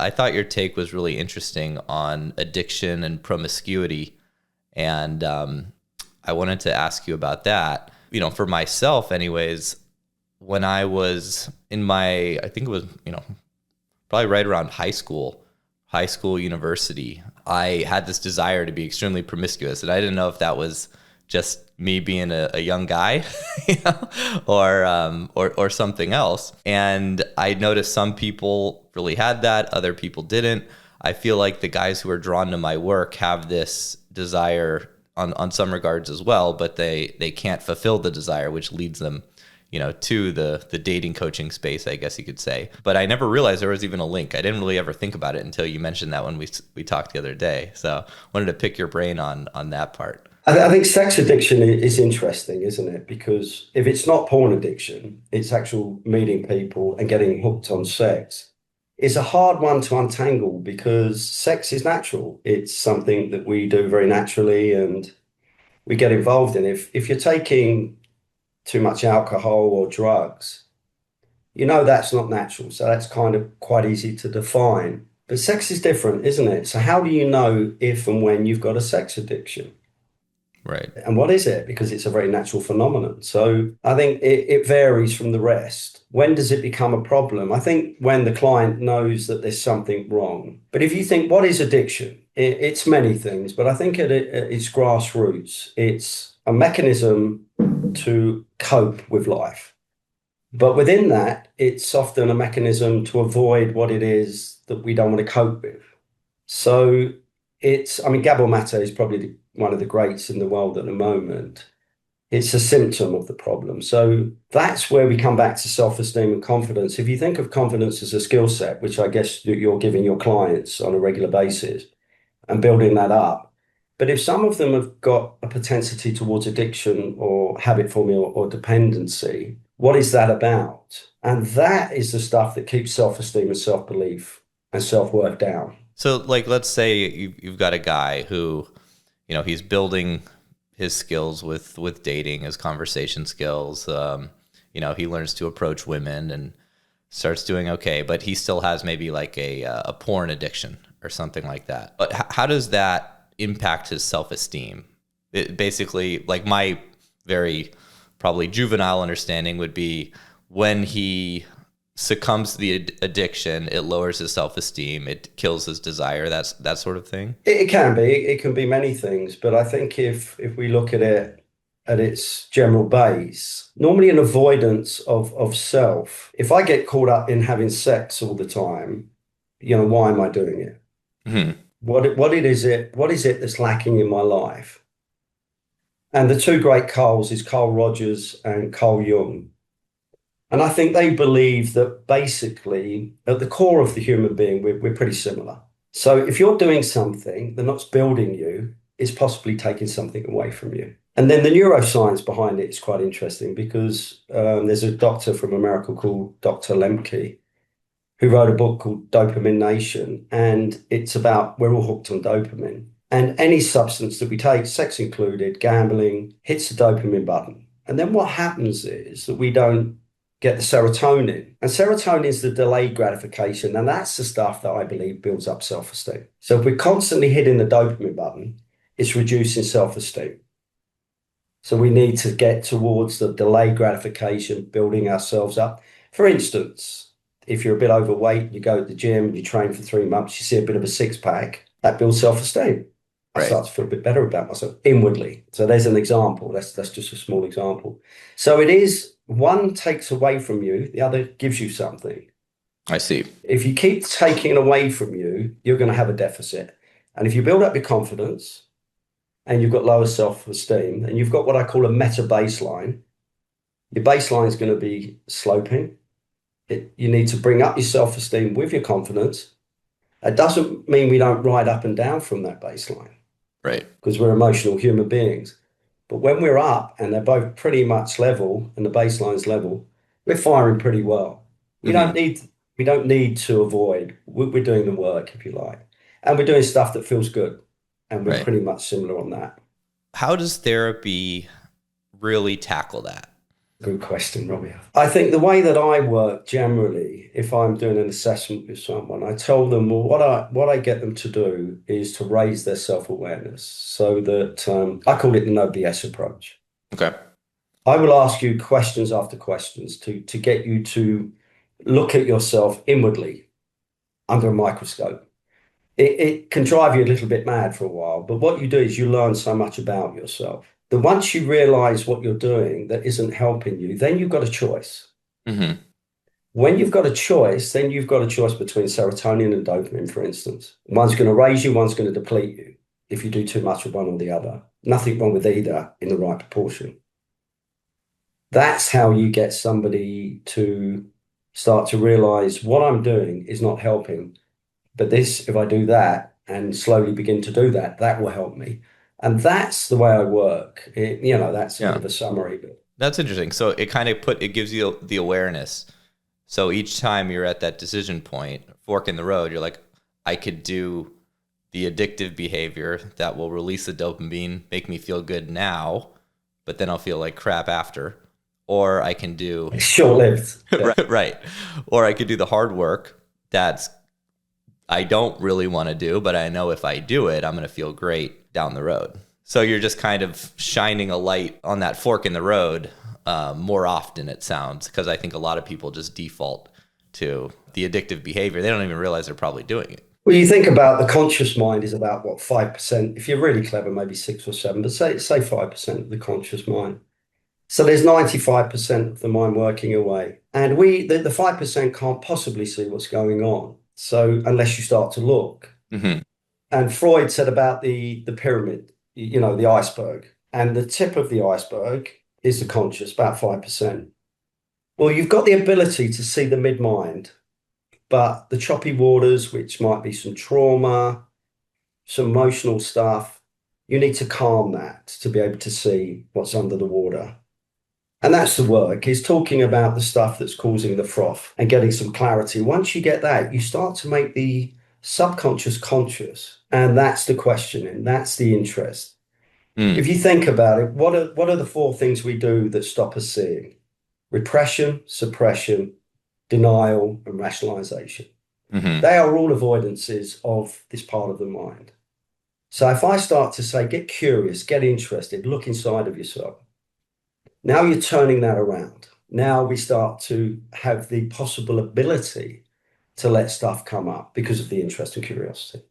I thought your take was really interesting on addiction and promiscuity. And I wanted to ask you about that. You know, for myself anyways, when I was in my, I think it was, probably right around high school, university, I had this desire to be extremely promiscuous. And I didn't know if that was just me being a young guy, or something else. And I noticed some people really had that, other people didn't. I feel like the guys who are drawn to my work have this desire on some regards as well, but they can't fulfill the desire, which leads them, to the dating coaching space, I guess you could say. But I never realized there was even a link. I didn't really ever think about it until you mentioned that when we talked the other day. So I wanted to pick your brain on that part. I think sex addiction is interesting, isn't it? Because if it's not porn addiction, it's actual meeting people and getting hooked on sex. It's a hard one to untangle because sex is natural. It's something that we do very naturally and we get involved in. If you're taking too much alcohol or drugs, that's not natural. So that's kind of quite easy to define. But sex is different, isn't it? So how do you know if and when you've got a sex addiction? Right. And what is it? Because it's a very natural phenomenon. So I think it varies from the rest. When does it become a problem? I think when the client knows that there's something wrong. But if you think, what is addiction? It's many things, but I think at its grassroots, it's a mechanism to cope with life. But within that, it's often a mechanism to avoid what it is that we don't want to cope with. So Gabor Mate is probably one of the greats in the world at the moment. It's a symptom of the problem. So that's where we come back to self-esteem and confidence. If you think of confidence as a skill set, which I guess you're giving your clients on a regular basis and building that up. But if some of them have got a propensity towards addiction or habit forming or dependency, what is that about? And that is the stuff that keeps self-esteem and self-belief and self-worth down. So let's say you've got a guy who, he's building his skills with dating, his conversation skills. He learns to approach women and starts doing okay, but he still has maybe like a porn addiction or something like that. But how does that impact his self-esteem? It basically, like my very probably juvenile understanding would be when he succumbs to the addiction, it lowers his self-esteem, it kills his desire, that sort of thing. It can be. It can be many things, but I think if we look at it at its general base, normally an avoidance of self. If I get caught up in having sex all the time, why am I doing it? Mm-hmm. What is it that's lacking in my life? And the two great Carls is Carl Rogers and Carl Jung. And I think they believe that basically at the core of the human being, we're pretty similar. So if you're doing something that's building you, it's possibly taking something away from you. And then the neuroscience behind it is quite interesting because there's a doctor from America called Dr. Lemke who wrote a book called Dopamine Nation. And it's about we're all hooked on dopamine. And any substance that we take, sex included, gambling, hits the dopamine button. And then what happens is that we don't get the serotonin. And serotonin is the delayed gratification. And that's the stuff that I believe builds up self-esteem. So if we're constantly hitting the dopamine button, it's reducing self-esteem. So we need to get towards the delayed gratification, building ourselves up. For instance, if you're a bit overweight, you go to the gym, you train for 3 months, you see a bit of a six-pack, that builds self-esteem. I start to feel a bit better about myself inwardly. So there's an example. That's just a small example. So it is, one takes away from you, the other gives you something. I see. If you keep taking it away from you, you're going to have a deficit. And if you build up your confidence and you've got lower self-esteem and you've got what I call a meta baseline, your baseline is going to be sloping. You need to bring up your self-esteem with your confidence. It doesn't mean we don't ride up and down from that baseline. Right. Because we're emotional human beings. But when we're up and they're both pretty much level and the baseline's level, we're firing pretty well. We don't need to avoid. We're doing the work, if you like. And we're doing stuff that feels good. And we're pretty much similar on that. How does therapy really tackle that? Good question, Robbie. I think the way that I work generally, if I'm doing an assessment with someone, I tell them, well, what I get them to do is to raise their self-awareness so that I call it the no BS approach. Okay. I will ask you questions after questions to get you to look at yourself inwardly under a microscope. It can drive you a little bit mad for a while, but what you do is you learn so much about yourself that once you realize what you're doing that isn't helping you, then you've got a choice. Mm-hmm. When you've got a choice, then you've got a choice between serotonin and dopamine, for instance. One's going to raise you, one's going to deplete you if you do too much of one or the other. Nothing wrong with either in the right proportion. That's how you get somebody to start to realize what I'm doing is not helping. But this, if I do that and slowly begin to do that, that will help me. And that's the way I work. That's a bit of a summary. But that's interesting. So it gives you the awareness. So each time you're at that decision point, fork in the road, you're like, I could do the addictive behavior that will release the dopamine, make me feel good now, but then I'll feel like crap after. Or I can do it's short-lived. Yeah. right. Or I could do the hard work I don't really want to do, but I know if I do it, I'm going to feel great down the road. So you're just kind of shining a light on that fork in the road more often, it sounds, because I think a lot of people just default to the addictive behavior. They don't even realize they're probably doing it. Well, you think about the conscious mind is about, 5%? If you're really clever, maybe 6 or 7, but say 5% of the conscious mind. So there's 95% of the mind working away. And the 5% can't possibly see what's going on. So unless you start to look. Mm-hmm. And Freud said about the pyramid, the iceberg. And the tip of the iceberg is the conscious, about 5%. Well, you've got the ability to see the mid-mind, but the choppy waters, which might be some trauma, some emotional stuff, you need to calm that to be able to see what's under the water. And that's the work, is talking about the stuff that's causing the froth and getting some clarity. Once you get that, you start to make the subconscious conscious. And that's the questioning, that's the interest. If you think about it, what are the 4 things we do that stop us seeing? Repression, suppression, denial, and rationalization. Mm-hmm. They are all avoidances of this part of the mind. So if I start to say, get curious, get interested, look inside of yourself, now you're turning that around. Now we start to have the possible ability to let stuff come up because of the interest and curiosity.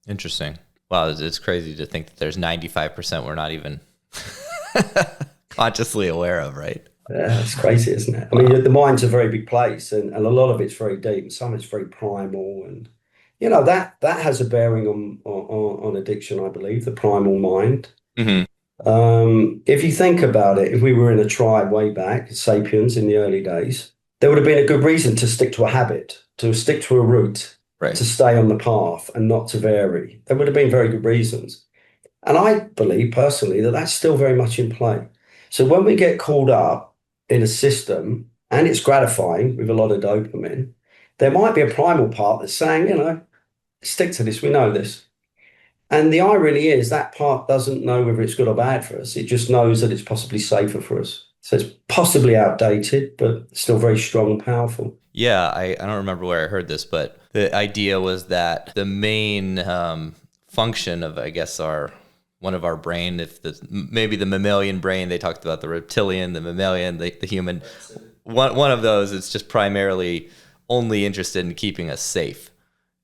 Interesting. Wow, it's crazy to think that there's 95% we're not even consciously aware of, right? Yeah, it's crazy, isn't it? I mean, the mind's a very big place, and a lot of it's very deep, and some of it's very primal, and that has a bearing on addiction, I believe, the primal mind. Mm-hmm. If you think about it, if we were in a tribe way back, sapiens in the early days, there would have been a good reason to stick to a habit, to stick to a route, right, to stay on the path and not to vary. There would have been very good reasons. And I believe personally that that's still very much in play. So when we get caught up in a system and it's gratifying with a lot of dopamine, there might be a primal part that's saying, stick to this, we know this. And the irony is that part doesn't know whether it's good or bad for us. It just knows that it's possibly safer for us. So it's possibly outdated, but still very strong and powerful. Yeah, I don't remember where I heard this, but the idea was that the main function of, I guess, one of our brain, maybe the mammalian brain, they talked about the reptilian, the mammalian, the human. One of those is just primarily only interested in keeping us safe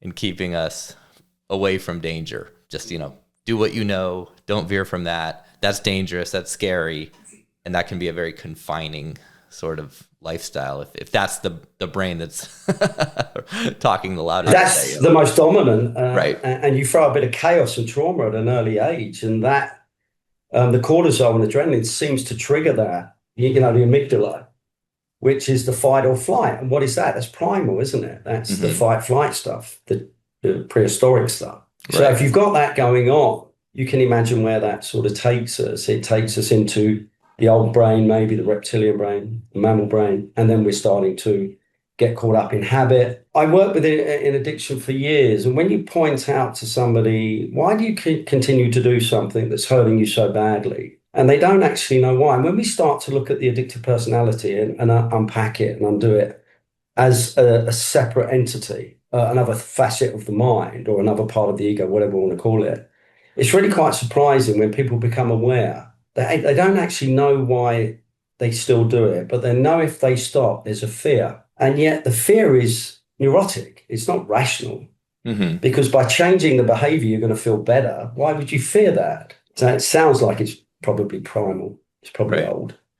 and keeping us away from danger. Just, do what you know, don't veer from that. That's dangerous, that's scary. And that can be a very confining sort of lifestyle if that's the brain that's talking the loudest. That's the most dominant. Right. And you throw a bit of chaos and trauma at an early age, and that the cortisol and adrenaline seems to trigger that, the amygdala, which is the fight or flight. And what is that? That's primal, isn't it? That's the fight-flight stuff, the prehistoric stuff. So if you've got that going on, you can imagine where that sort of takes us. It takes us into the old brain, maybe the reptilian brain, the mammal brain, and then we're starting to get caught up in habit. I worked in addiction for years, and when you point out to somebody, why do you continue to do something that's hurting you so badly? And they don't actually know why. And when we start to look at the addictive personality and unpack it and undo it as a separate entity, another facet of the mind or another part of the ego, whatever we want to call it, it's really quite surprising when people become aware. They don't actually know why they still do it, but they know if they stop, there's a fear. And yet the fear is neurotic. It's not rational. Mm-hmm. Because by changing the behavior, you're going to feel better. Why would you fear that? So it sounds like it's probably primal. It's probably Right. old.